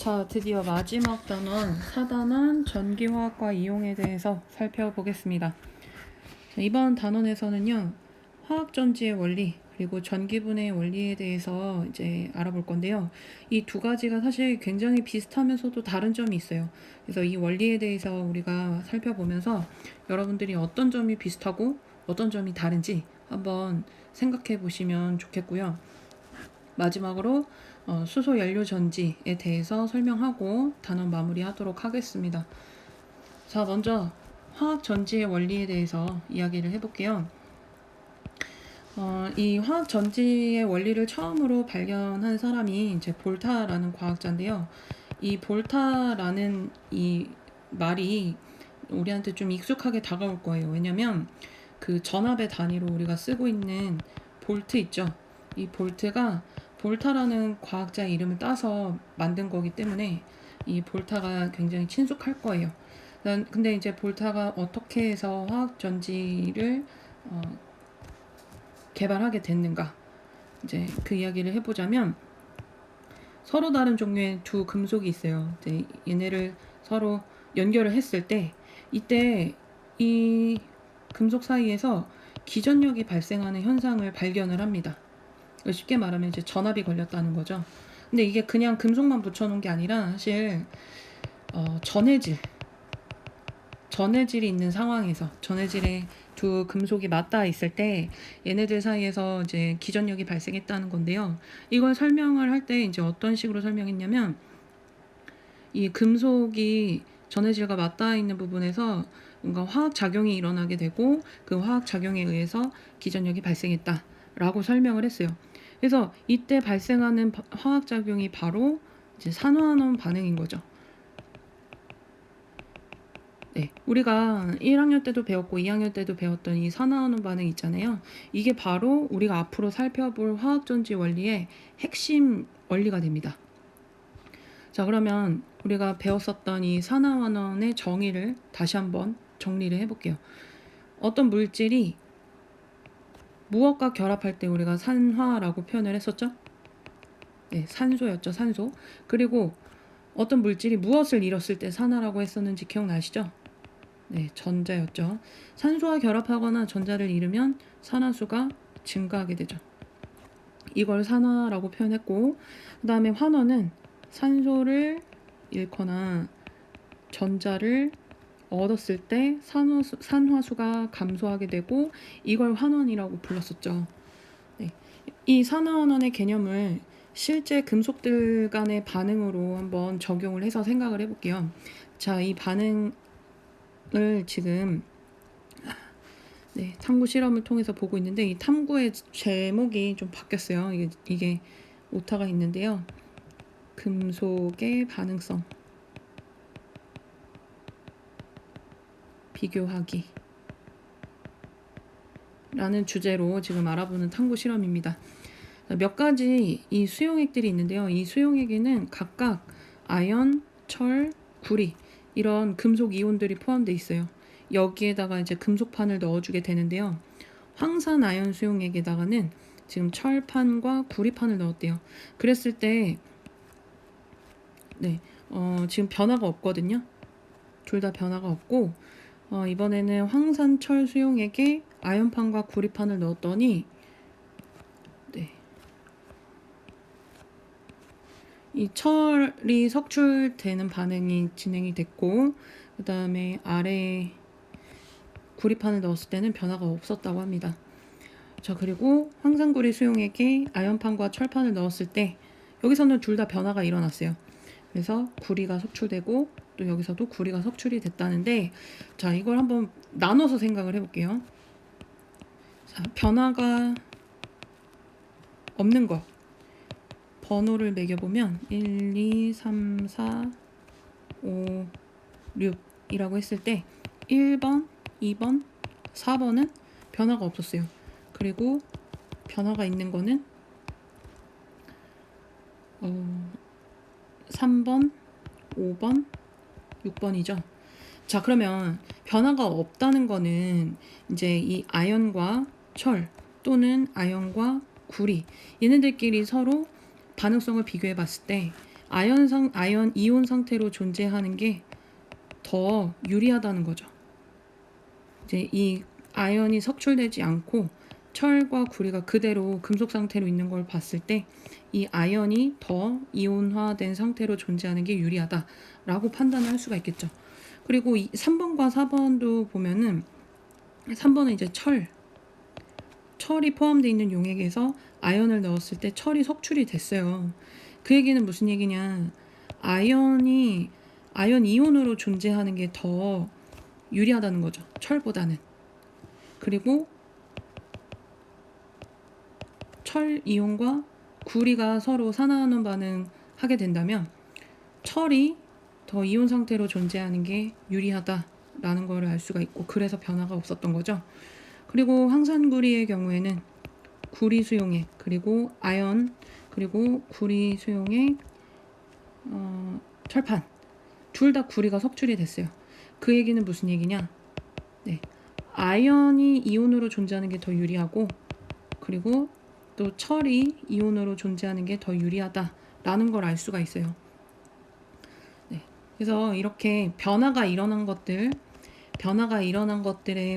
자, 드디어 마지막 단원 4단원 전기화학과 이용에 대해서 살펴보겠습니다. 자, 이번 단원에서는요, 화학전지의 원리 그리고 전기분해의 원리에 대해서 이제 알아볼 건데요. 이 두 가지가 사실 굉장히 비슷하면서도 다른 점이 있어요. 그래서 이 원리에 대해서 우리가 살펴보면서 여러분들이 어떤 점이 비슷하고 어떤 점이 다른지 한번 생각해 보시면 좋겠고요. 마지막으로 수소 연료 전지에 대해서 설명하고 단원 마무리하도록 하겠습니다. 자, 먼저 화학 전지의 원리에 대해서 이야기를 해볼게요. 이 화학 전지의 원리를 처음으로 발견한 사람이 이제 볼타라는 과학자인데요. 이 볼타라는 이 말이 우리한테 좀 익숙하게 다가올 거예요. 왜냐면 그 전압의 단위로 우리가 쓰고 있는 볼트 있죠. 이 볼트가 볼타라는 과학자 이름을 따서 만든 거기 때문에 이 볼타가 굉장히 친숙할 거예요. 근데 이제 볼타가 어떻게 해서 화학 전지를 개발하게 됐는가, 이제 그 이야기를 해보자면, 서로 다른 종류의 두 금속이 있어요. 이제 얘네를 서로 연결을 했을 때, 이때 이 금속 사이에서 기전력이 발생하는 현상을 발견을 합니다. 쉽게 말하면 이제 전압이 걸렸다는 거죠. 근데 이게 그냥 금속만 붙여놓은 게 아니라 사실 전해질이 있는 상황에서, 전해질에 두 금속이 맞닿아 있을 때 얘네들 사이에서 이제 기전력이 발생했다는 건데요. 이걸 설명을 할 때 이제 어떤 식으로 설명했냐면, 이 금속이 전해질과 맞닿아 있는 부분에서 뭔가 화학 작용이 일어나게 되고 그 화학 작용에 의해서 기전력이 발생했다라고 설명을 했어요. 그래서 이때 발생하는 화학 작용이 바로 이제 산화환원 반응인 거죠. 네, 우리가 1학년 때도 배웠고 2학년 때도 배웠던 이 산화환원 반응 있잖아요. 이게 바로 우리가 앞으로 살펴볼 화학전지 원리의 핵심 원리가 됩니다. 자, 그러면 우리가 배웠었던 이 산화환원의 정의를 다시 한번 정리를 해볼게요. 어떤 물질이 무엇과 결합할 때 우리가 산화라고 표현을 했었죠? 네, 산소였죠, 산소. 그리고 어떤 물질이 무엇을 잃었을 때 산화라고 했었는지 기억나시죠? 네, 전자였죠. 산소와 결합하거나 전자를 잃으면 산화수가 증가하게 되죠. 이걸 산화라고 표현했고, 그 다음에 환원은 산소를 잃거나 전자를 얻었을 때 산화수가 감소하게 되고, 이걸 환원이라고 불렀었죠. 네. 이 산화환원의 개념을 실제 금속들 간의 반응으로 한번 적용을 해서 생각을 해볼게요. 자, 이 반응을 지금 탐구 실험을 통해서 보고 있는데, 이 탐구의 제목이 좀 바뀌었어요. 이게 오타가 있는데요. 금속의 반응성 비교하기 라는 주제로 지금 알아보는 탐구 실험입니다. 몇 가지 이 수용액들이 있는데요. 이 수용액에는 각각 아연, 철, 구리 이런 금속 이온들이 포함되어 있어요. 여기에다가 이제 금속판을 넣어주게 되는데요. 황산 아연 수용액에다가는 지금 철판과 구리판을 넣었대요. 그랬을 때 지금 변화가 없거든요. 둘 다 변화가 없고, 이번에는 황산철 수용액에 아연판과 구리판을 넣었더니 이 철이 석출되는 반응이 진행이 됐고, 그 다음에 아래 구리판을 넣었을 때는 변화가 없었다고 합니다. 자, 그리고 황산구리 수용액에 아연판과 철판을 넣었을 때 여기서는 둘 다 변화가 일어났어요. 그래서 구리가 석출되고 또 여기서도 구리가 석출이 됐다는데, 자, 이걸 한번 나눠서 생각을 해볼게요. 자, 변화가 없는 거 번호를 매겨보면 1, 2, 3, 4, 5, 6이라고 했을 때 1번, 2번, 4번은 변화가 없었어요. 그리고 변화가 있는 거는 3번, 5번, 6번이죠. 자, 그러면 변화가 없다는 거는 이제 이 아연과 철 또는 아연과 구리, 얘네들끼리 서로 반응성을 비교해 봤을 때 아연 이온 상태로 존재하는 게 더 유리하다는 거죠. 이제 이 아연이 석출되지 않고 철과 구리가 그대로 금속 상태로 있는 걸 봤을 때 이 아연이 더 이온화된 상태로 존재하는 게 유리하다라고 판단을 할 수가 있겠죠. 그리고 3번과 4번도 보면은 3번은 이제 철이 포함되어 있는 용액에서 아연을 넣었을 때 철이 석출이 됐어요. 그 얘기는 무슨 얘기냐? 아연 이온으로 존재하는 게 더 유리하다는 거죠. 철보다는. 그리고 철 이온과 구리가 서로 산화하는 반응 하게 된다면 철이 더 이온 상태로 존재하는 게 유리하다라는 거를 알 수가 있고, 그래서 변화가 없었던 거죠. 그리고 황산구리의 경우에는 구리 수용액, 그리고 아연, 그리고 구리 수용액, 철판 둘 다 구리가 석출이 됐어요. 그 얘기는 무슨 얘기냐? 네, 아연이 이온으로 존재하는 게 더 유리하고, 그리고 또 철이 이온으로 존재하는 게 더 유리하다라는 걸 알 수가 있어요. 네, 그래서 이렇게 변화가 일어난 것들의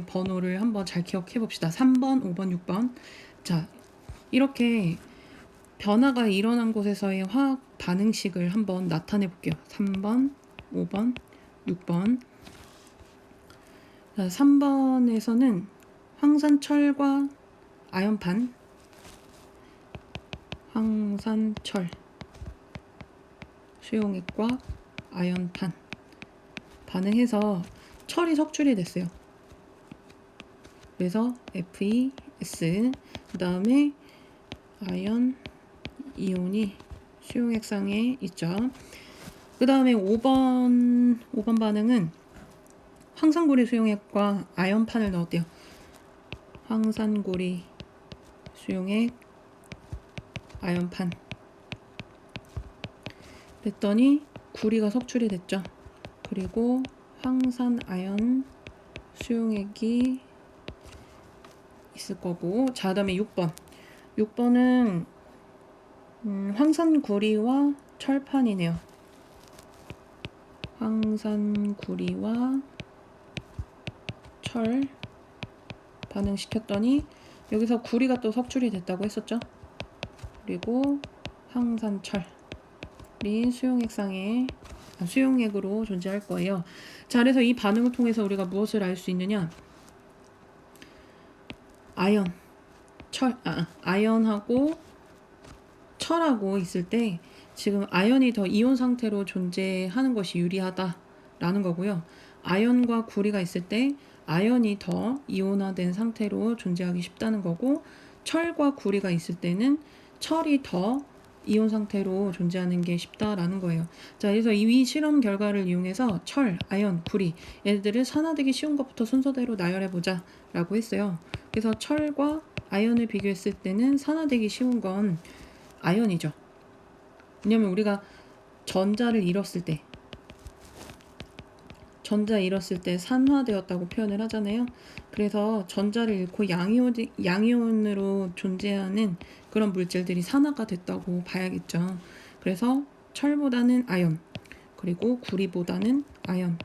번호를 한번 잘 기억해 봅시다. 3번, 5번, 6번. 자, 이렇게 변화가 일어난 곳에서의 화학 반응식을 한번 나타내 볼게요. 3번, 5번, 6번. 자, 3번에서는 황산철과 아연판, 황산철 수용액과 아연판 반응해서 철이 석출이 됐어요. 그래서 FeS, 그 다음에 아연 이온이 수용액상에 있죠. 그 다음에 5번 반응은 황산구리 수용액과 아연판을 넣었대요. 황산구리 수용액, 아연판. 그랬더니 구리가 석출이 됐죠. 그리고 황산아연 수용액이 있을 거고, 자, 그다음에 6번은 황산구리와 철판이네요. 황산구리와 철 반응시켰더니 여기서 구리가 또 석출이 됐다고 했었죠. 그리고 황산철이 수용액으로 존재할 거예요. 자, 그래서 이 반응을 통해서 우리가 무엇을 알 수 있느냐? 아연하고 철하고 있을 때 지금 아연이 더 이온 상태로 존재하는 것이 유리하다라는 거고요. 아연과 구리가 있을 때 아연이 더 이온화된 상태로 존재하기 쉽다는 거고, 철과 구리가 있을 때는 철이 더 이온 상태로 존재하는 게 쉽다라는 거예요. 자, 그래서 이 실험 결과를 이용해서 철, 아연, 구리 얘들을 산화되기 쉬운 것부터 순서대로 나열해보자 라고 했어요. 그래서 철과 아연을 비교했을 때는 산화되기 쉬운 건 아연이죠. 왜냐면 우리가 전자를 잃었을 때 산화되었다고 표현을 하잖아요. 그래서 전자를 잃고 양이온으로 존재하는 그런 물질들이 산화가 됐다고 봐야겠죠. 그래서 철보다는 아연, 그리고 구리보다는 아연,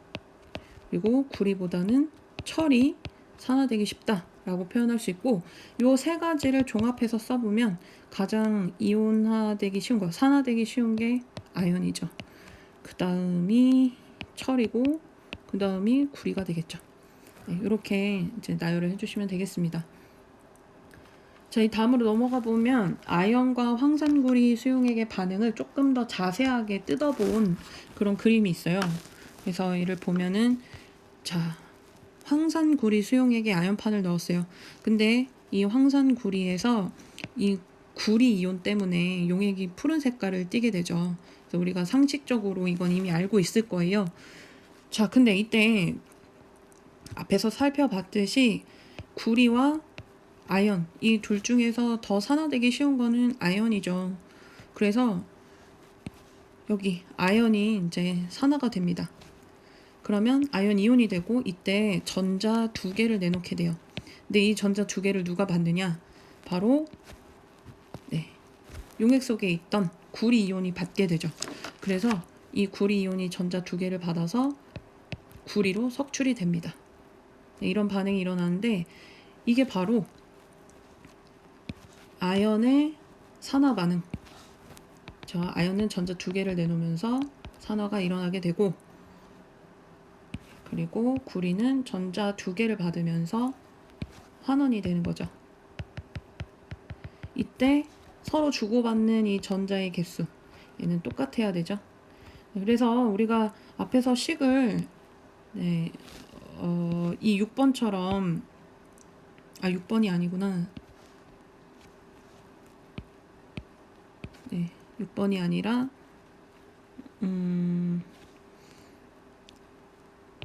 그리고 구리보다는 철이 산화되기 쉽다라고 표현할 수 있고, 요 세 가지를 종합해서 써보면 가장 이온화되기 쉬운 거, 산화되기 쉬운 게 아연이죠. 그 다음이 철이고, 그 다음이 구리가 되겠죠. 네, 이렇게 이제 나열을 해주시면 되겠습니다. 자, 이 다음으로 넘어가 보면 아연과 황산구리 수용액의 반응을 조금 더 자세하게 뜯어본 그런 그림이 있어요. 그래서 이를 보면은, 자, 황산구리 수용액에 아연판을 넣었어요. 근데 이 황산구리에서 이 구리 이온 때문에 용액이 푸른 색깔을 띠게 되죠. 그래서 우리가 상식적으로 이건 이미 알고 있을 거예요. 자, 근데 이때 앞에서 살펴봤듯이 구리와 아연, 이 둘 중에서 더 산화되기 쉬운 거는 아연이죠. 그래서 여기 아연이 이제 산화가 됩니다. 그러면 아연 이온이 되고, 이때 전자 2개를 내놓게 돼요. 근데 이 전자 2개를 누가 받느냐? 바로 용액 속에 있던 구리 이온이 받게 되죠. 그래서 이 구리 이온이 전자 두 개를 받아서 구리로 석출이 됩니다. 네, 이런 반응이 일어나는데 이게 바로 아연의 산화 반응. 아연은 전자 두 개를 내놓으면서 산화가 일어나게 되고, 그리고 구리는 전자 두 개를 받으면서 환원이 되는 거죠. 이때 서로 주고받는 이 전자의 개수, 얘는 똑같아야 되죠. 그래서 우리가 앞에서 식을 이 6번처럼 6번이 아니구나. 6번이 아니라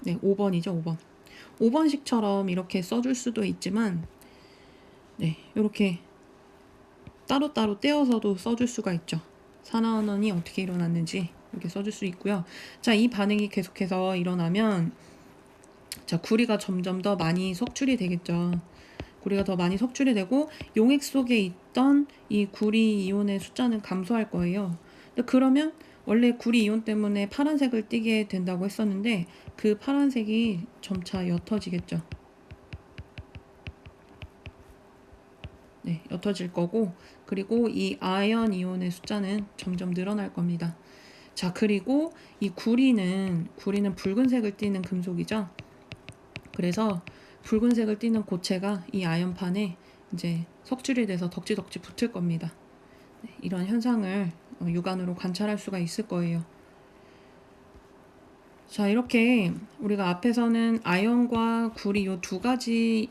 5번이죠. 5번. 5번식처럼 이렇게 써줄 수도 있지만 이렇게 따로따로 떼어서도 써줄 수가 있죠. 산화환원이 어떻게 일어났는지 이렇게 써줄 수 있고요. 자, 이 반응이 계속해서 일어나면 구리가 점점 더 많이 석출이 되겠죠. 구리가 더 많이 석출이 되고 용액 속에 있던 이 구리 이온의 숫자는 감소할 거예요. 그러면 원래 구리 이온 때문에 파란색을 띠게 된다고 했었는데 그 파란색이 점차 옅어지겠죠. 옅어질 거고, 그리고 이 아연 이온의 숫자는 점점 늘어날 겁니다. 자, 그리고 이 구리는 붉은색을 띠는 금속이죠. 그래서 붉은색을 띠는 고체가 이 아연판에 이제 석출이 돼서 덕지덕지 붙을 겁니다. 이런 현상을 육안으로 관찰할 수가 있을 거예요. 자, 이렇게 우리가 앞에서는 아연과 구리 이 두 가지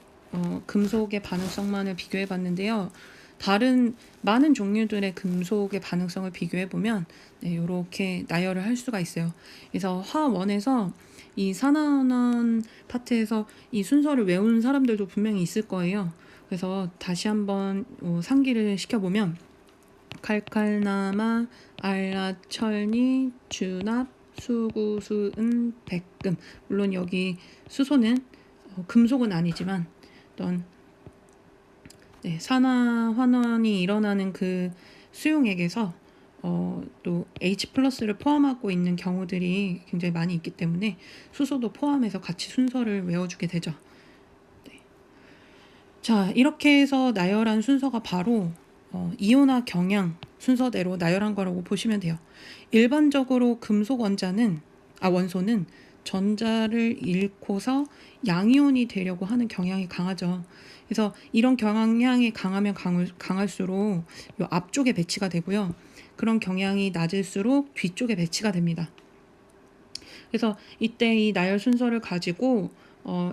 금속의 반응성만을 비교해 봤는데요. 다른 많은 종류들의 금속의 반응성을 비교해 보면 이렇게 나열을 할 수가 있어요. 그래서 화원에서 이 산화환원 파트에서 이 순서를 외우는 사람들도 분명히 있을 거예요. 그래서 다시 한번 상기를 시켜보면 칼칼나마, 알라, 철니, 주납, 수구, 수은, 백금. 물론 여기 수소는 금속은 아니지만 어떤 산화환원이 일어나는 그 수용액에서 또 H+를 포함하고 있는 경우들이 굉장히 많이 있기 때문에 수소도 포함해서 같이 순서를 외워주게 되죠. 자, 이렇게 해서 나열한 순서가 바로 이온화 경향 순서대로 나열한 거라고 보시면 돼요. 일반적으로 금속 원소는 전자를 잃고서 양이온이 되려고 하는 경향이 강하죠. 그래서 이런 경향이 강하면 강할수록 이 앞쪽에 배치가 되고요. 그런 경향이 낮을수록 뒤쪽에 배치가 됩니다. 그래서 이때 이 나열 순서를 가지고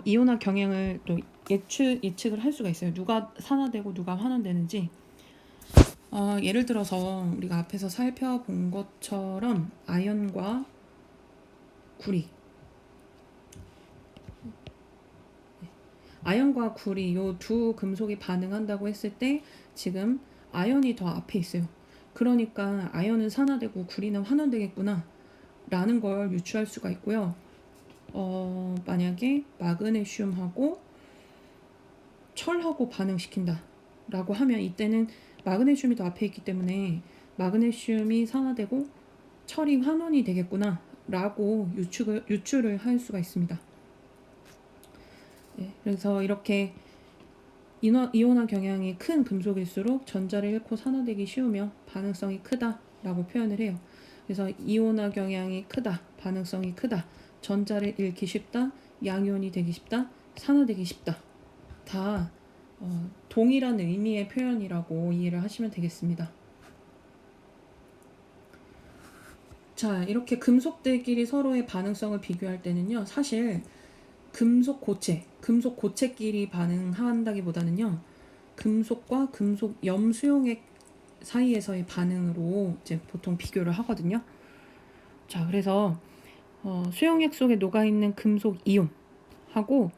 이온화 경향을 또 예측을 할 수가 있어요. 누가 산화되고 누가 환원되는지. 예를 들어서 우리가 앞에서 살펴본 것처럼 아연과 구리, 아연과 구리 요 두 금속이 반응한다고 했을 때 지금 아연이 더 앞에 있어요. 그러니까 아연은 산화되고 구리는 환원되겠구나 라는 걸 유추할 수가 있고요. 만약에 마그네슘하고 철하고 반응시킨다 라고 하면 이때는 마그네슘이 더 앞에 있기 때문에 마그네슘이 산화되고 철이 환원이 되겠구나 라고 유추를 할 수가 있습니다. 그래서 이렇게 이온화 경향이 큰 금속일수록 전자를 잃고 산화되기 쉬우며 반응성이 크다 라고 표현을 해요. 그래서 이온화 경향이 크다, 반응성이 크다, 전자를 잃기 쉽다, 양이온이 되기 쉽다, 산화되기 쉽다. 다 동일한 의미의 표현이라고 이해를 하시면 되겠습니다. 자, 이렇게 금속들끼리 서로의 반응성을 비교할 때는요, 사실 금속 고체끼리 반응한다기보다는요, 금속과 금속 염수용액 사이에서의 반응으로 이제 보통 비교를 하거든요. 자, 그래서 수용액 속에 녹아있는 금속 이온하고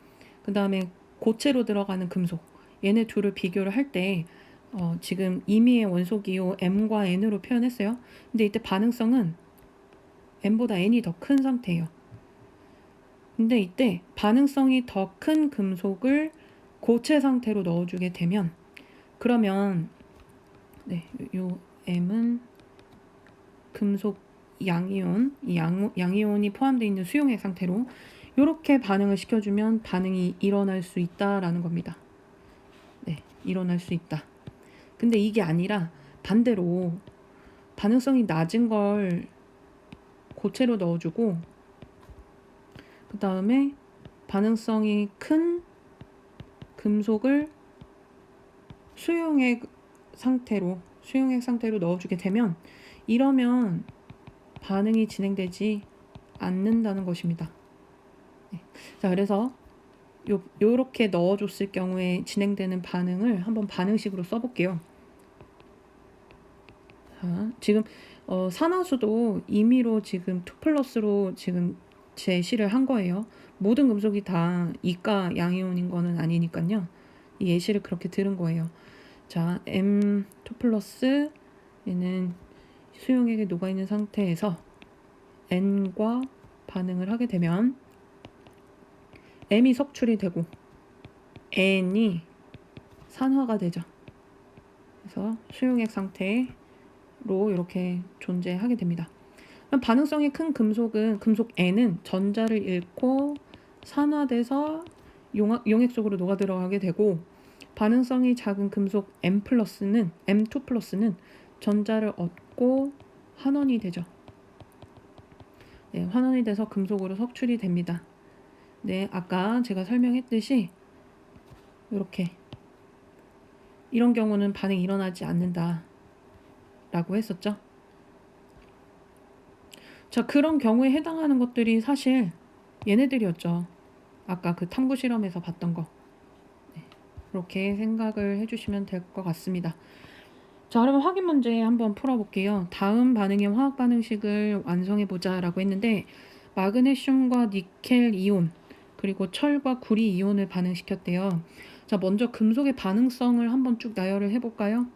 그 다음에 고체로 들어가는 금속, 얘네 둘을 비교를 할 때 지금 임의의 원소기호 M과 N으로 표현했어요. 근데 이때 반응성은 M보다 N이 더 큰 상태예요. 근데 이때 반응성이 더 큰 금속을 고체 상태로 넣어주게 되면, 그러면 요 M은 금속 양이온, 양이온이 포함되어 있는 수용액 상태로 이렇게 반응을 시켜주면 반응이 일어날 수 있다라는 겁니다. 네, 일어날 수 있다. 근데 이게 아니라 반대로 반응성이 낮은 걸 고체로 넣어주고 그 다음에 반응성이 큰 금속을 수용액 상태로 넣어주게 되면 이러면 반응이 진행되지 않는다는 것입니다. 네. 자, 그래서 요렇게 넣어줬을 경우에 진행되는 반응을 한번 반응식으로 써볼게요. 자, 지금 산화수도 임의로 지금 2+로 지금 제시를 한 거예요. 모든 금속이 다 이가 양이온인 거는 아니니까요. 이 예시를 그렇게 들은 거예요. 자, M2+ 얘는 수용액에 녹아있는 상태에서 N과 반응을 하게 되면 M이 석출이 되고 N이 산화가 되죠. 그래서 수용액 상태로 이렇게 존재하게 됩니다. 반응성이 큰 금속은 금속 N은 전자를 잃고 산화돼서 용액 속으로 녹아 들어가게 되고 반응성이 작은 금속 M2+는 전자를 얻고 환원이 되죠. 네, 환원이 돼서 금속으로 석출이 됩니다. 네, 아까 제가 설명했듯이 이렇게 이런 경우는 반응이 일어나지 않는다 라고 했었죠. 자, 그런 경우에 해당하는 것들이 사실 얘네들이었죠. 아까 그 탐구 실험에서 봤던 거. 네, 그렇게 생각을 해주시면 될 것 같습니다. 자, 그러면 확인 문제 한번 풀어볼게요. 다음 반응의 화학 반응식을 완성해보자 라고 했는데 마그네슘과 니켈 이온 그리고 철과 구리 이온을 반응시켰대요. 자, 먼저 금속의 반응성을 한번 쭉 나열을 해볼까요?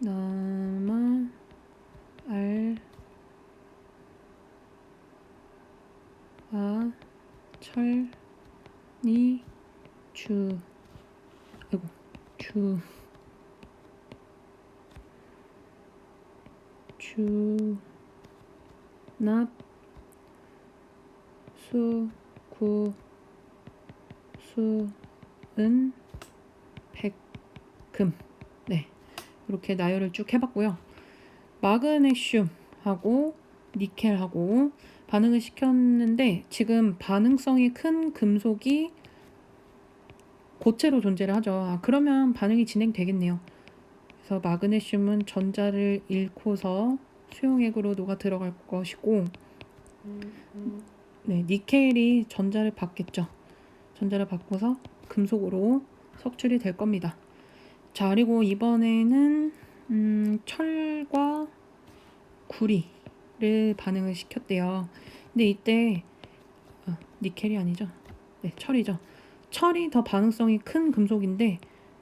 나마 철, 니, 납, 수, 구, 수, 은, 백, 금. 네, 이렇게 나열을 쭉 해봤고요. 마그네슘하고 니켈하고 반응을 시켰는데 지금 반응성이 큰 금속이 고체로 존재를 하죠. 그러면 반응이 진행되겠네요. 그래서 마그네슘은 전자를 잃고서 수용액으로 녹아 들어갈 것이고 네, 니켈이 전자를 받겠죠. 전자를 받고서 금속으로 석출이 될 겁니다. 자, 그리고 이번에는 철과 구리를 반응을 시켰대요. 근데 이때 니켈이 아니죠. 네, 철이죠. 철이 더 반응성이 큰 금속인데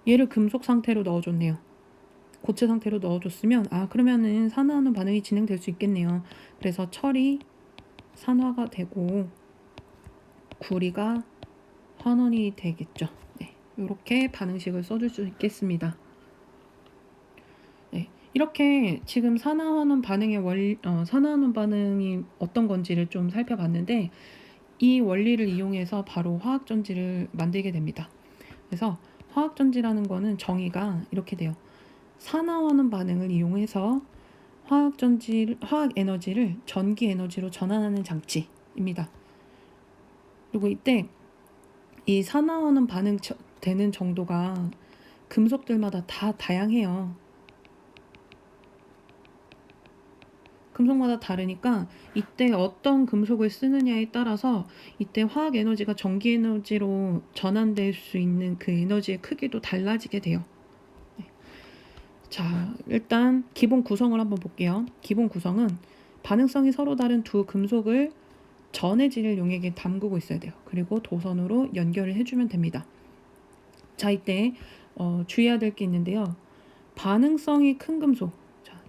얘를 금속 상태로 넣어줬네요. 고체 상태로 넣어줬으면 그러면은 산화하는 반응이 진행될 수 있겠네요. 그래서 철이 산화가 되고 구리가 환원이 되겠죠. 네, 이렇게 반응식을 써줄 수 있겠습니다. 네, 이렇게 지금 산화하는 산화하는 반응이 어떤 건지를 좀 살펴봤는데 이 원리를 이용해서 바로 화학전지를 만들게 됩니다. 그래서 화학전지라는 거는 정의가 이렇게 돼요. 산화하는 반응을 이용해서 화학 에너지를 전기 에너지로 전환하는 장치입니다. 그리고 이때 이 산화하는 반응 되는 정도가 금속들마다 다 다양해요. 금속마다 다르니까 이때 어떤 금속을 쓰느냐에 따라서 이때 화학 에너지가 전기 에너지로 전환될 수 있는 그 에너지의 크기도 달라지게 돼요. 네. 자, 일단 기본 구성을 한번 볼게요. 기본 구성은 반응성이 서로 다른 두 금속을 전해질 용액에 담그고 있어야 돼요. 그리고 도선으로 연결을 해주면 됩니다. 자, 이때 주의해야 될 게 있는데요. 반응성이 큰 금속, 자,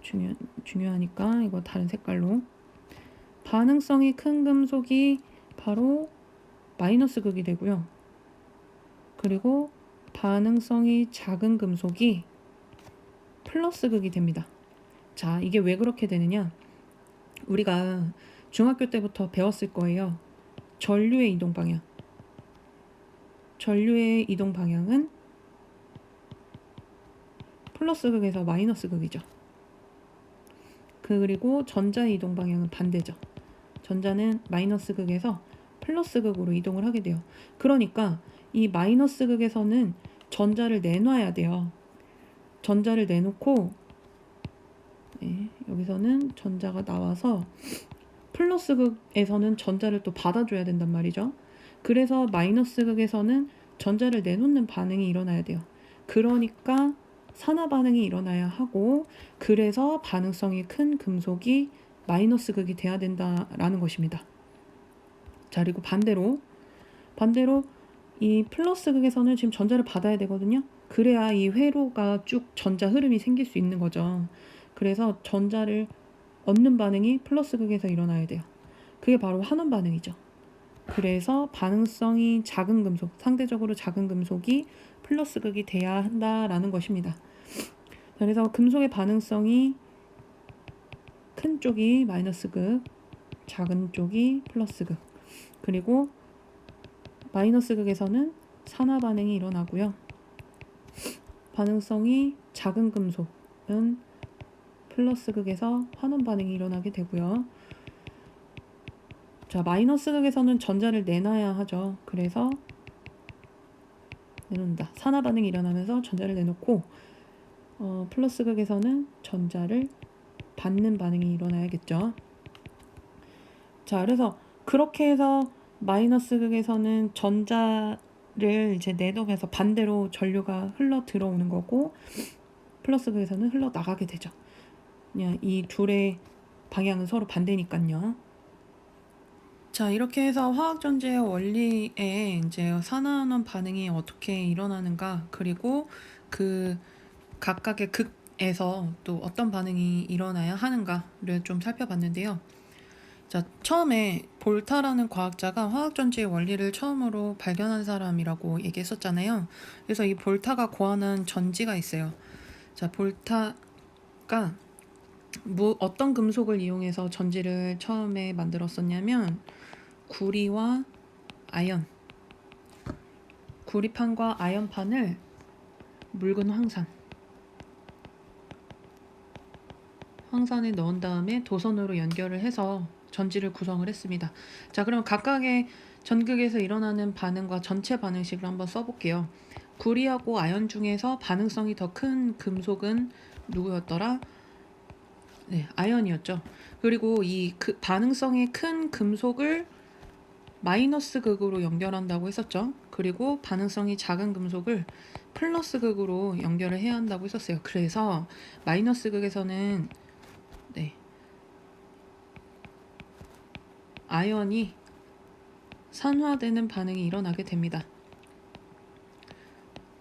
중요하니까 이거 다른 색깔로. 반응성이 큰 금속이 바로 마이너스 극이 되고요. 그리고 반응성이 작은 금속이 플러스 극이 됩니다. 자, 이게 왜 그렇게 되느냐? 우리가 중학교 때부터 배웠을 거예요. 전류의 이동 방향. 전류의 이동 방향은 플러스 극에서 마이너스 극이죠. 그리고 전자의 이동 방향은 반대죠. 전자는 마이너스 극에서 플러스 극으로 이동을 하게 돼요. 그러니까 이 마이너스 극에서는 전자를 내놔야 돼요. 전자를 내놓고 여기서는 전자가 나와서 플러스 극에서는 전자를 또 받아줘야 된단 말이죠. 그래서 마이너스 극에서는 전자를 내놓는 반응이 일어나야 돼요. 그러니까 산화 반응이 일어나야 하고, 그래서 반응성이 큰 금속이 마이너스 극이 돼야 된다라는 것입니다. 자, 그리고 반대로 이 플러스 극에서는 지금 전자를 받아야 되거든요. 그래야 이 회로가 쭉 전자 흐름이 생길 수 있는 거죠. 그래서 전자를 얻는 반응이 플러스 극에서 일어나야 돼요. 그게 바로 환원 반응이죠. 그래서 반응성이 작은 금속, 상대적으로 작은 금속이 플러스 극이 돼야 한다라는 것입니다. 그래서 금속의 반응성이 큰 쪽이 마이너스 극, 작은 쪽이 플러스 극. 그리고 마이너스 극에서는 산화 반응이 일어나고요. 반응성이 작은 금속은 플러스 극에서 환원 반응이 일어나게 되고요. 자, 마이너스 극에서는 전자를 내놔야 하죠. 그래서 내놓는다. 산화 반응이 일어나면서 전자를 내놓고, 플러스 극에서는 전자를 받는 반응이 일어나야겠죠. 자, 그래서 그렇게 해서 마이너스 극에서는 전자를 이제 내놓으면서 반대로 전류가 흘러 들어오는 거고, 플러스 극에서는 흘러 나가게 되죠. 그냥 이 둘의 방향은 서로 반대니까요. 자, 이렇게 해서 화학전지의 원리에 이제 산화환원 반응이 어떻게 일어나는가, 그리고 그 각각의 극에서 또 어떤 반응이 일어나야 하는가를 좀 살펴봤는데요. 자, 처음에 볼타라는 과학자가 화학전지의 원리를 처음으로 발견한 사람이라고 얘기했었잖아요. 그래서 이 볼타가 고안한 전지가 있어요. 자, 볼타가 어떤 금속을 이용해서 전지를 처음에 만들었었냐면 구리와 아연, 구리판과 아연판을 묽은 황산에 넣은 다음에 도선으로 연결을 해서 전지를 구성을 했습니다. 자, 그럼 각각의 전극에서 일어나는 반응과 전체 반응식을 한번 써볼게요. 구리하고 아연 중에서 반응성이 더 큰 금속은 누구였더라? 네, 아연이었죠. 그리고 이 반응성이 큰 금속을 마이너스 극으로 연결한다고 했었죠. 그리고 반응성이 작은 금속을 플러스 극으로 연결을 해야 한다고 했었어요. 그래서 마이너스 극에서는 아연이 산화되는 반응이 일어나게 됩니다.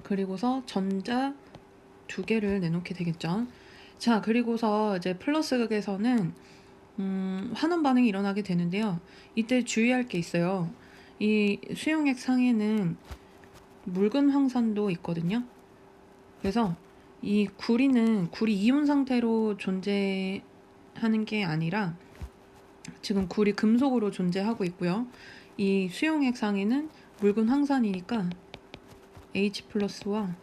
그리고서 전자 두 개를 내놓게 되겠죠. 자, 그리고서 이제 플러스 극에서는 환원 반응이 일어나게 되는데요. 이때 주의할 게 있어요. 이 수용액 상에는 묽은 황산도 있거든요. 그래서 이 구리는 구리 이온 상태로 존재하는 게 아니라 지금 구리 금속으로 존재하고 있고요. 이 수용액 상에는 묽은 황산이니까 H 플러스와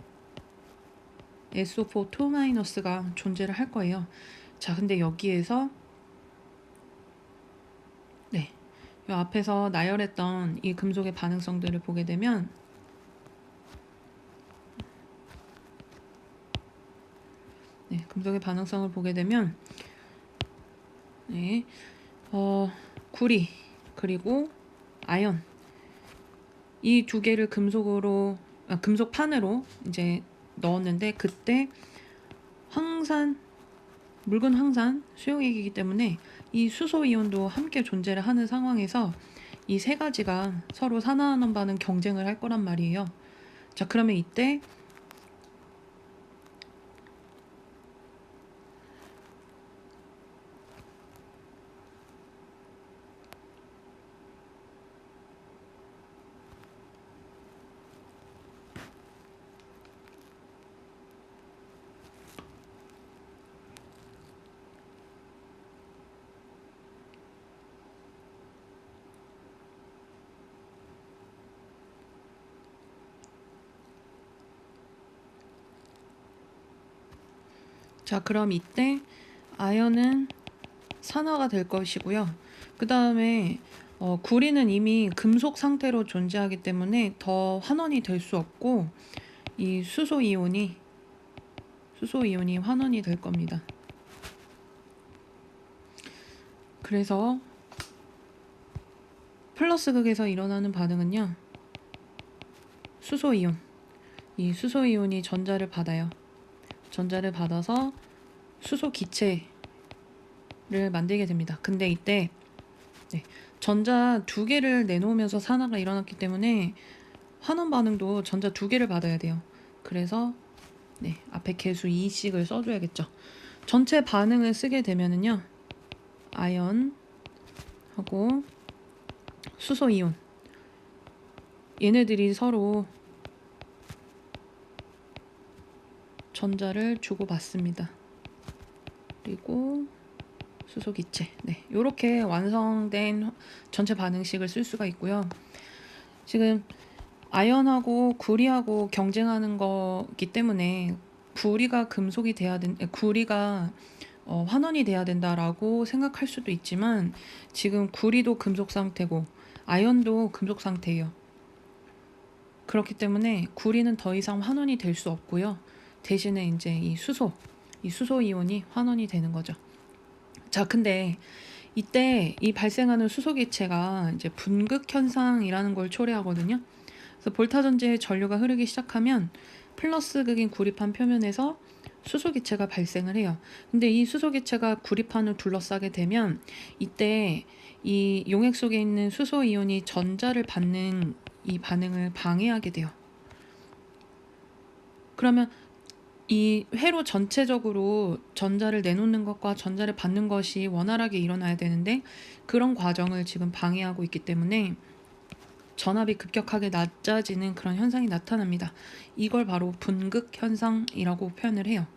SO4 2-가 존재를 할 거예요. 자, 근데 여기에서 이 앞에서 나열했던 이 금속의 반응성들을 보게 되면 금속의 반응성을 보게 되면 구리 그리고 아연 이 두 개를 금속판으로 이제 넣었는데, 그때 묽은 황산 수용액이기 때문에 이 수소 이온도 함께 존재를 하는 상황에서 이 세 가지가 서로 산화환원 반응 경쟁을 할 거란 말이에요. 자, 그러면 이때 자, 그럼 이때 아연은 산화가 될 것이고요. 그 다음에 구리는 이미 금속 상태로 존재하기 때문에 더 환원이 될 수 없고 이 수소 이온이 환원이 될 겁니다. 그래서 플러스 극에서 일어나는 반응은요, 수소 이온, 이 수소 이온이 전자를 받아요. 전자를 받아서 수소 기체를 만들게 됩니다. 근데 이때 전자 2개를 내놓으면서 산화가 일어났기 때문에 환원 반응도 전자 2개를 받아야 돼요. 그래서 앞에 개수 2씩을 써줘야겠죠. 전체 반응을 쓰게 되면은요, 아연하고 수소 이온, 얘네들이 서로 전자를 주고받습니다. 그리고 수소 기체, 이렇게 완성된 전체 반응식을 쓸 수가 있고요. 지금 아연하고 구리하고 경쟁하는 거기 때문에 구리가 환원이 돼야 된다라고 생각할 수도 있지만, 지금 구리도 금속 상태고 아연도 금속 상태예요. 그렇기 때문에 구리는 더 이상 환원이 될 수 없고요. 대신에 이제 이 수소 이온이 환원이 되는 거죠. 자, 근데 이때 이 발생하는 수소 기체가 이제 분극 현상이라는 걸 초래하거든요. 그래서 볼타 전지에 전류가 흐르기 시작하면 플러스 극인 구리판 표면에서 수소 기체가 발생을 해요. 근데 이 수소 기체가 구리판을 둘러싸게 되면 이때 이 용액 속에 있는 수소 이온이 전자를 받는 이 반응을 방해하게 돼요. 그러면 이 회로 전체적으로 전자를 내놓는 것과 전자를 받는 것이 원활하게 일어나야 되는데, 그런 과정을 지금 방해하고 있기 때문에 전압이 급격하게 낮아지는 그런 현상이 나타납니다. 이걸 바로 분극 현상이라고 표현을 해요.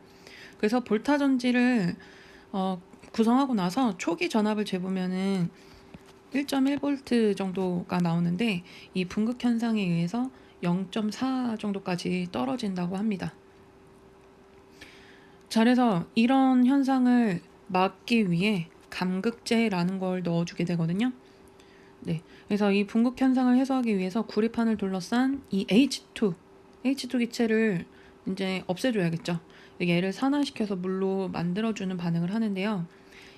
그래서 볼타 전지를 구성하고 나서 초기 전압을 재보면은 1.1V 정도가 나오는데, 이 분극 현상에 의해서 0.4 정도까지 떨어진다고 합니다. 자, 그래서 이런 현상을 막기 위해 감극제라는 걸 넣어주게 되거든요. 그래서 이 분극 현상을 해소하기 위해서 구리판을 둘러싼 이 H2 기체를 이제 없애줘야겠죠. 얘를 산화시켜서 물로 만들어주는 반응을 하는데요.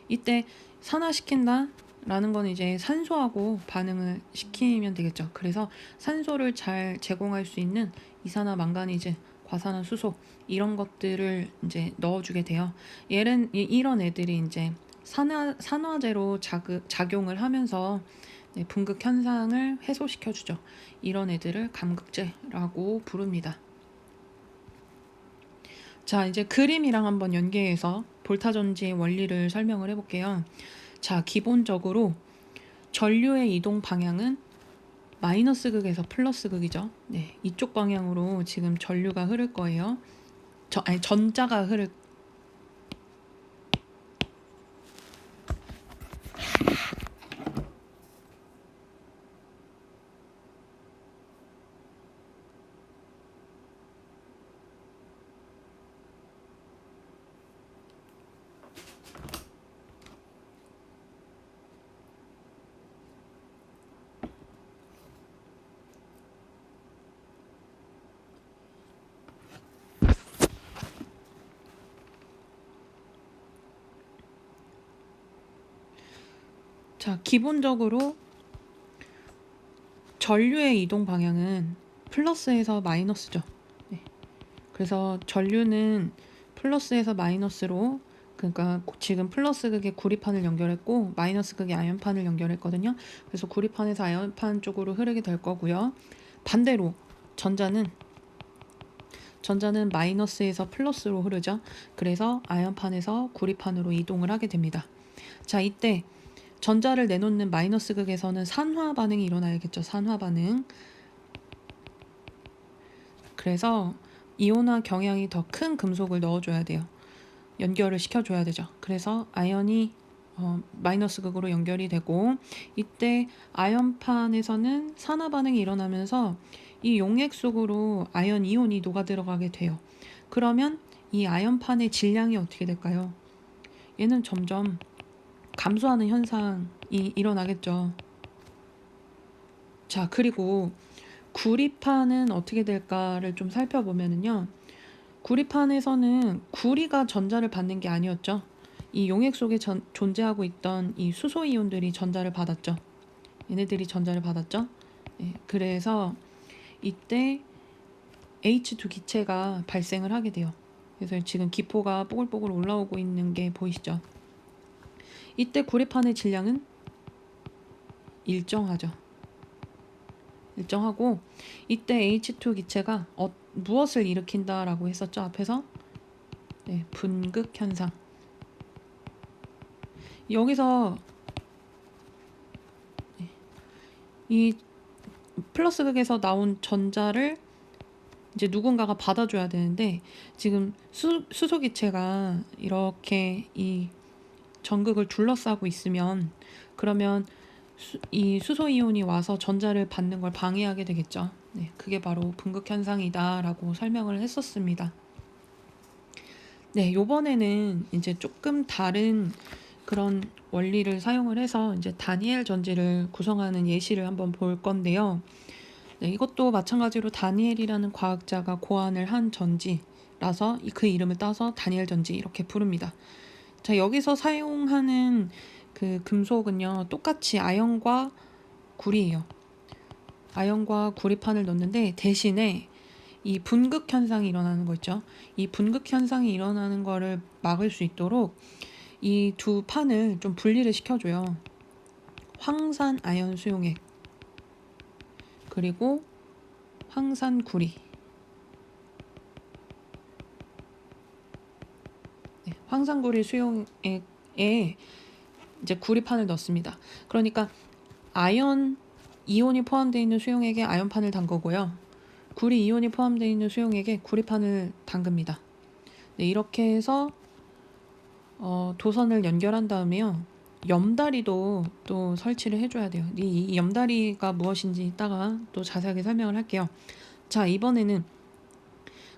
이때 산화시킨다 라는 건 이제 산소하고 반응을 시키면 되겠죠. 그래서 산소를 잘 제공할 수 있는 이산화 망가니즈, 과산화 수소, 이런 것들을 이제 넣어주게 돼요. 이런 애들이 이제 산화제로 작용을 하면서 분극 현상을 해소시켜주죠. 이런 애들을 감극제라고 부릅니다. 자, 이제 그림이랑 한번 연계해서 볼타 전지의 원리를 설명을 해볼게요. 자, 기본적으로 전류의 이동 방향은 마이너스 극에서 플러스 극이죠. 이쪽 방향으로 지금 전류가 흐를 거예요. 전자가 흐를. 자, 기본적으로 전류의 이동 방향은 플러스에서 마이너스죠. 그래서 전류는 플러스에서 마이너스로, 그러니까 지금 플러스 극에 구리판을 연결했고 마이너스 극에 아연판을 연결했거든요. 그래서 구리판에서 아연판 쪽으로 흐르게 될 거고요. 반대로 전자는 마이너스에서 플러스로 흐르죠. 그래서 아연판에서 구리판으로 이동을 하게 됩니다. 자, 이때 전자를 내놓는 마이너스 극에서는 산화 반응이 일어나야겠죠. 산화 반응. 그래서 이온화 경향이 더 큰 금속을 넣어줘야 돼요. 연결을 시켜줘야 되죠. 그래서 아연이 마이너스 극으로 연결이 되고, 이때 아연판에서는 산화 반응이 일어나면서 이 용액 속으로 아연 이온이 녹아 들어가게 돼요. 그러면 이 아연판의 질량이 어떻게 될까요? 얘는 점점 감소하는 현상이 일어나겠죠. 자, 그리고 구리판은 어떻게 될까를 좀 살펴보면은요. 구리판에서는 구리가 전자를 받는 게 아니었죠. 이 용액 속에 존재하고 있던 이 수소 이온들이 전자를 받았죠. 얘네들이 전자를 받았죠. 네, 그래서 이때 H2 기체가 발생을 하게 돼요. 그래서 지금 기포가 뽀글뽀글 올라오고 있는 게 보이시죠? 이때 구리판의 질량은 일정하죠. 일정하고 이때 H2 기체가 무엇을 일으킨다라고 했었죠? 앞에서 네, 분극 현상. 여기서 이 플러스 극에서 나온 전자를 이제 누군가가 받아줘야 되는데 지금 수소 기체가 이렇게 이 전극을 둘러싸고 있으면 그러면 이 수소 이온이 와서 전자를 받는 걸 방해하게 되겠죠. 네, 그게 바로 분극 현상이다라고 설명을 했었습니다. 네, 요번에는 이제 조금 다른 그런 원리를 사용을 해서 이제 다니엘 전지를 구성하는 예시를 한번 볼 건데요. 네, 이것도 마찬가지로 다니엘이라는 과학자가 고안을 한 전지라서 그 이름을 따서 다니엘 전지 이렇게 부릅니다. 자, 여기서 사용하는 그 금속은요, 똑같이 아연과 구리예요. 아연과 구리판을 넣는데 대신에 이 분극 현상이 일어나는 거 있죠. 이 분극 현상이 일어나는 거를 막을 수 있도록 이 두 판을 좀 분리를 시켜줘요. 황산 아연 수용액 그리고 황산 구리. 네, 황산 구리 수용액에 이제 구리판을 넣습니다. 그러니까 아연 이온이 포함되어 있는 수용액에 아연판을 담그고요. 구리 이온이 포함되어 있는 수용액에 구리판을 담급니다. 네, 이렇게 해서 도선을 연결한 다음에요. 염다리도 또 설치를 해줘야 돼요. 이 염다리가 무엇인지 이따가 또 자세하게 설명을 할게요. 자, 이번에는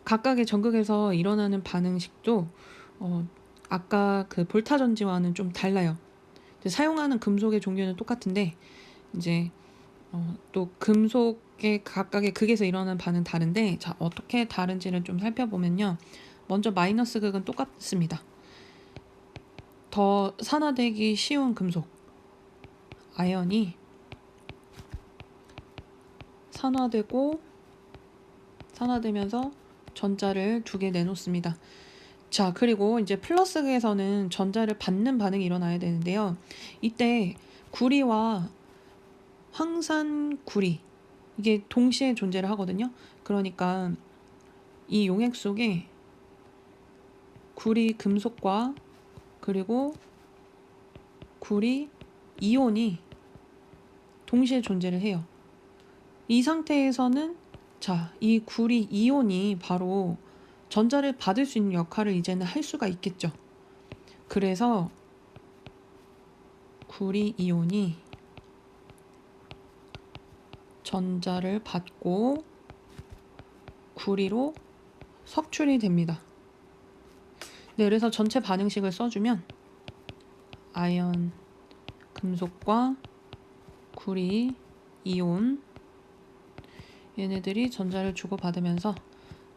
각각의 전극에서 일어나는 반응식도 아까 그 볼타 전지와는 좀 달라요. 사용하는 금속의 종류는 똑같은데 이제 또 금속의 각각의 극에서 일어나는 반응 다른데 자, 어떻게 다른지를 좀 살펴보면요. 먼저 마이너스 극은 똑같습니다. 더 산화되기 쉬운 금속 아연이 산화되면서 전자를 2개 내놓습니다. 자, 그리고 이제 플러스 극에서는 전자를 받는 반응이 일어나야 되는데요. 이때 구리와 황산구리 이게 동시에 존재를 하거든요. 그러니까 이 용액 속에 구리 금속과 그리고 구리 이온이 동시에 존재를 해요. 이 상태에서는 자, 이 구리 이온이 바로 전자를 받을 수 있는 역할을 이제는 할 수가 있겠죠. 그래서 구리 이온이 전자를 받고 구리로 석출이 됩니다. 네, 그래서 전체 반응식을 써주면 아연 금속과 구리 이온 얘네들이 전자를 주고받으면서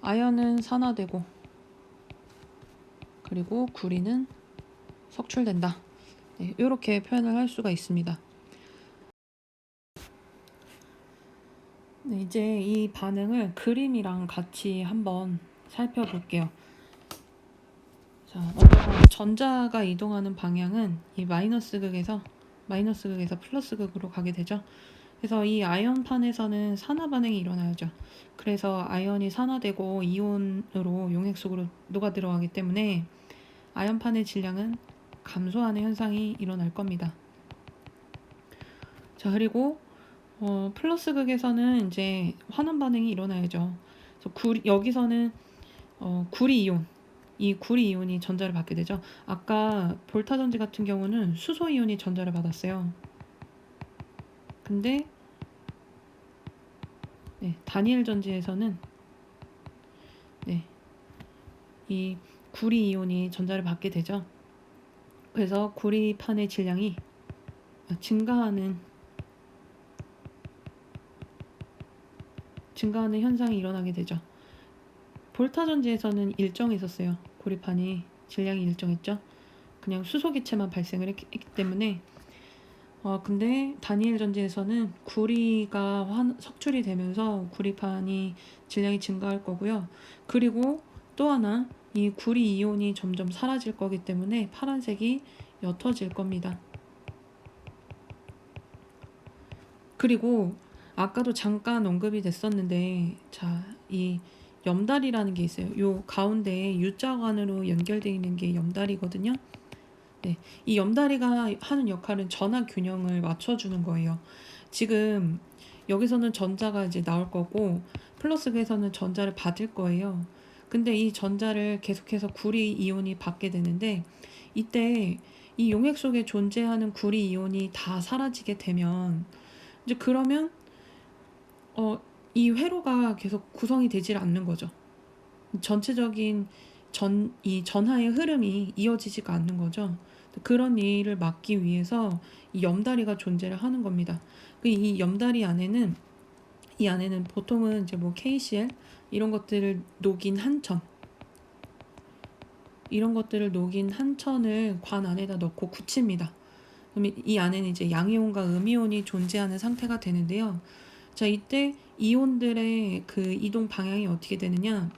아연은 산화되고 그리고 구리는 석출된다. 네, 이렇게 표현을 할 수가 있습니다. 네, 이제 이 반응을 그림이랑 같이 한번 살펴볼게요. 자, 먼저 전자가 이동하는 방향은 이 마이너스 극에서 플러스 극으로 가게 되죠. 그래서 이 아연판에서는 산화 반응이 일어나죠. 그래서 아연이 산화되고 이온으로 용액 속으로 녹아 들어가기 때문에 아연판의 질량은 감소하는 현상이 일어날 겁니다. 자, 그리고 플러스 극에서는 이제 환원 반응이 일어나야죠. 그래서 여기서는 구리 이온, 이 구리 이온이 전자를 받게 되죠. 아까 볼타 전지 같은 경우는 수소 이온이 전자를 받았어요. 근데 네, 다니엘 전지에서는 네, 이 구리 이온이 전자를 받게 되죠. 그래서 구리판의 질량이 증가하는 현상이 일어나게 되죠. 볼타 전지에서는 일정했었어요. 구리판이 질량이 일정했죠. 그냥 수소기체만 발생을 했기 때문에 근데 다니엘 전지에서는 구리가 석출이 되면서 구리판이 질량이 증가할 거고요. 그리고 또 하나 이 구리 이온이 점점 사라질 거기 때문에 파란색이 옅어질 겁니다. 그리고 아까도 잠깐 언급이 됐었는데 자, 이 염달이라는 게 있어요. 요 가운데에 U자관으로 연결되어 있는 게 염달이거든요. 네, 이 염다리가 하는 역할은 전하 균형을 맞춰주는 거예요. 지금 여기서는 전자가 이제 나올 거고 플러스에서는 전자를 받을 거예요. 근데 이 전자를 계속해서 구리 이온이 받게 되는데 이때 이 용액 속에 존재하는 구리 이온이 다 사라지게 되면 이제 그러면 이 회로가 계속 구성이 되질 않는 거죠. 전체적인 이 전하의 흐름이 이어지지가 않는 거죠. 그런 일을 막기 위해서 이 염다리가 존재를 하는 겁니다. 이 염다리 안에는 보통은 이제 뭐 KCl 이런 것들을 녹인 한천 을 관 안에다 넣고 굳힙니다. 그럼 이 안에는 이제 양이온과 음이온이 존재하는 상태가 되는데요. 자, 이때 이온들의 그 이동 방향이 어떻게 되느냐?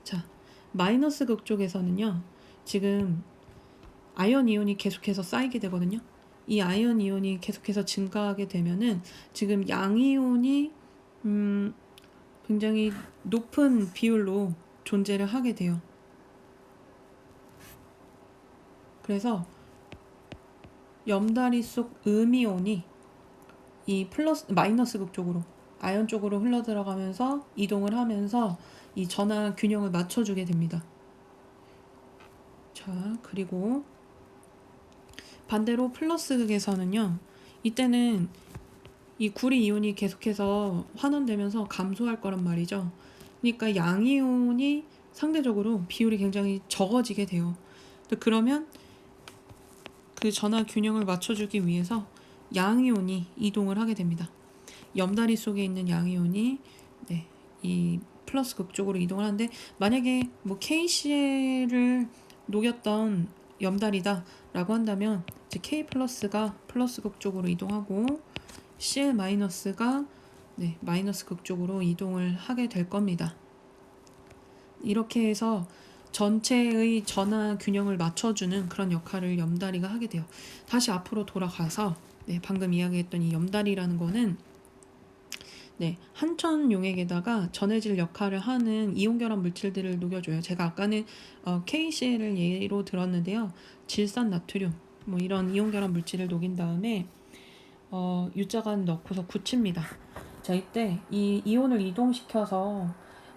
자, 마이너스 극 쪽에서는요. 지금 아이언 이온이 계속해서 쌓이게 되거든요. 이 아이언 이온이 계속해서 증가하게 되면은 지금 양이온이 굉장히 높은 비율로 존재를 하게 돼요. 그래서 염다리 속 음이온이 이 마이너스 극 쪽으로 아이언 쪽으로 흘러 들어가면서 이동을 하면서 이 전하 균형을 맞춰주게 됩니다. 자, 그리고 반대로 플러스 극에서는요. 이때는 이 구리 이온이 계속해서 환원되면서 감소할 거란 말이죠. 그러니까 양이온이 상대적으로 비율이 굉장히 적어지게 돼요. 그러면 그 전하 균형을 맞춰주기 위해서 양이온이 이동을 하게 됩니다. 염다리 속에 있는 양이온이 이 플러스 극 쪽으로 이동을 하는데 만약에 뭐 KCl을 녹였던 염달이다 라고 한다면 이제 K 플러스가 플러스 극 쪽으로 이동하고 Cl 마이너스가 마이너스 극 쪽으로 이동을 하게 될 겁니다. 이렇게 해서 전체의 전하 균형을 맞춰주는 그런 역할을 염다리가 하게 돼요. 다시 앞으로 돌아가서 방금 이야기했던 이 염다리라는 거는 한천 용액에다가 전해질 역할을 하는 이온결합 물질들을 녹여줘요. 제가 아까는 KCl을 예로 들었는데요. 질산 나트륨 뭐 이런 이온결합 물질을 녹인 다음에 U자관 넣고서 굳힙니다. 자, 이때 이 이온을 이동시켜서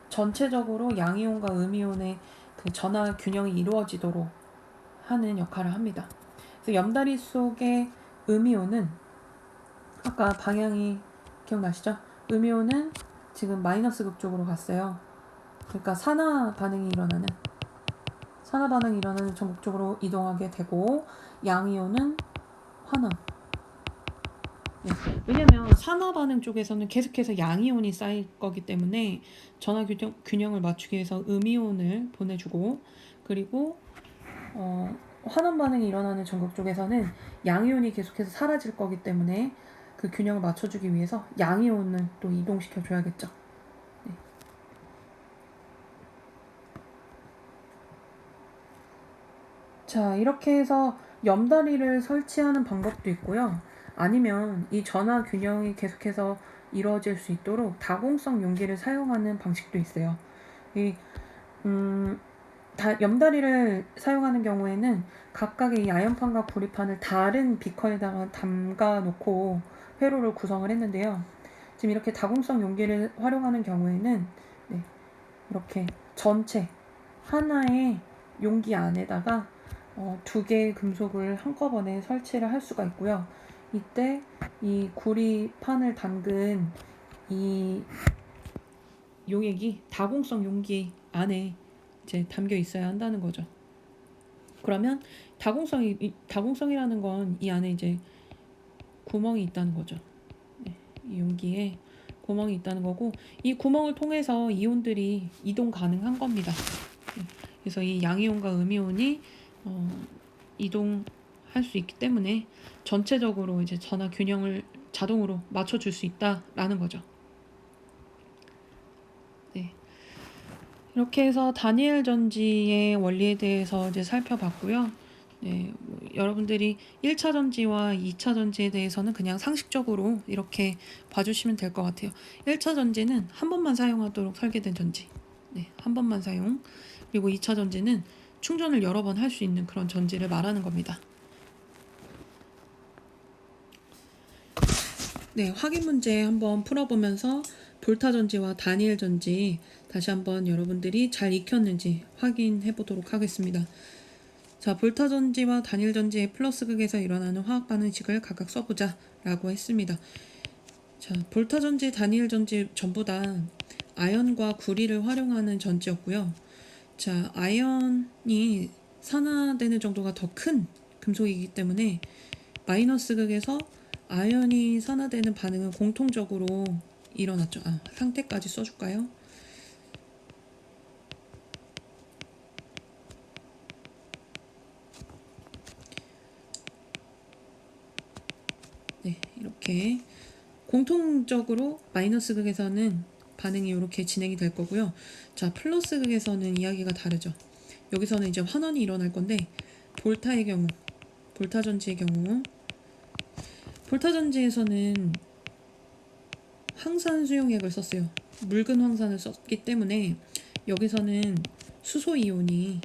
전체적으로 양이온과 음이온의 그 전하 균형이 이루어지도록 하는 역할을 합니다. 그래서 염다리 속의 음이온은 아까 방향이 기억나시죠? 음이온은 지금 마이너스 극 쪽으로 갔어요. 그러니까 산화 반응이 일어나는 전극적으로 이동하게 되고 양이온은 환원. 왜냐면 산화 반응 쪽에서는 계속해서 양이온이 쌓일 거기 때문에 전하 균형을 맞추기 위해서 음이온을 보내주고 그리고 환원 반응이 일어나는 전극 쪽에서는 양이온이 계속해서 사라질 거기 때문에 그 균형을 맞춰주기 위해서 양이온을 또 이동시켜 줘야겠죠. 자, 이렇게 해서 염다리를 설치하는 방법도 있고요. 아니면 이 전하 균형이 계속해서 이루어질 수 있도록 다공성 용기를 사용하는 방식도 있어요. 염다리를 사용하는 경우에는 각각의 이 아연판과 구리판을 다른 비커에다가 담가 놓고 회로를 구성을 했는데요. 지금 이렇게 다공성 용기를 활용하는 경우에는 이렇게 전체 하나의 용기 안에다가 두 개의 금속을 한꺼번에 설치를 할 수가 있고요. 이때 이 구리판을 담근 이 용액이 다공성 용기 안에 이제 담겨 있어야 한다는 거죠. 그러면 다공성이라는 건 이 안에 이제 구멍이 있다는 거죠. 네, 이 용기에 구멍이 있다는 거고, 이 구멍을 통해서 이온들이 이동 가능한 겁니다. 네, 그래서 이 양이온과 음이온이 이동할 수 있기 때문에 전체적으로 이제 전하 균형을 자동으로 맞춰줄 수 있다라는 거죠. 네. 이렇게 해서 다니엘 전지의 원리에 대해서 이제 살펴봤고요. 네, 여러분들이 1차 전지와 2차 전지에 대해서는 그냥 상식적으로 이렇게 봐주시면 될 것 같아요. 1차 전지는 한 번만 사용하도록 설계된 전지. 네, 한 번만 사용. 그리고 2차 전지는 충전을 여러 번 할 수 있는 그런 전지를 말하는 겁니다. 네, 확인 문제 한번 풀어보면서 볼타 전지와 다니엘 전지 다시 한번 여러분들이 잘 익혔는지 확인해 보도록 하겠습니다. 자, 볼타 전지와 다니엘 전지의 플러스 극에서 일어나는 화학 반응식을 각각 써보자 라고 했습니다. 자, 볼타 전지, 다니엘 전지 전부 다 아연과 구리를 활용하는 전지였고요. 자, 아연이 산화되는 정도가 더 큰 금속이기 때문에 마이너스 극에서 아연이 산화되는 반응은 공통적으로 일어났죠. 상태까지 써줄까요? 네, 이렇게 공통적으로 마이너스 극에서는 반응이 이렇게 진행이 될 거고요. 자, 플러스 극에서는 이야기가 다르죠. 여기서는 이제 환원이 일어날 건데, 볼타의 경우, 볼타 전지의 경우, 볼타 전지에서는 황산 수용액을 썼어요. 묽은 황산을 썼기 때문에 여기서는 수소 이온이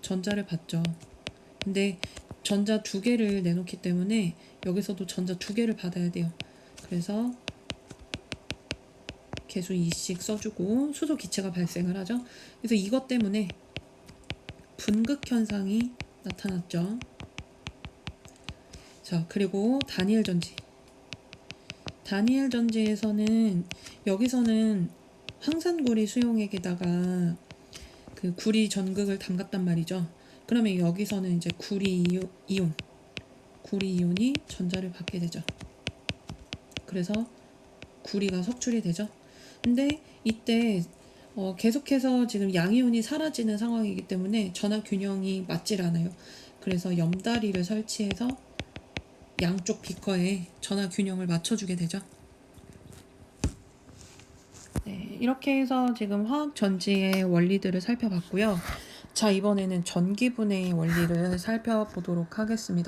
전자를 받죠. 근데 전자 2개를 내놓기 때문에 여기서도 전자 2개를 받아야 돼요. 그래서 개수 2씩 써주고 수소 기체가 발생을 하죠. 그래서 이것 때문에 분극 현상이 나타났죠. 자, 그리고 다니엘 전지. 다니엘 전지에서는 여기서는 황산구리 수용액에다가 그 구리 전극을 담갔단 말이죠. 그러면 여기서는 이제 구리 이온이 전자를 받게 되죠. 그래서 구리가 석출이 되죠. 근데 이때 계속해서 지금 양이온이 사라지는 상황이기 때문에 전하 균형이 맞질 않아요. 그래서 염다리를 설치해서 양쪽 비커에 전하 균형을 맞춰주게 되죠. 네, 이렇게 해서 지금 화학 전지의 원리들을 살펴봤고요. 자, 이번에는 전기분해의 원리를 살펴보도록 하겠습니다.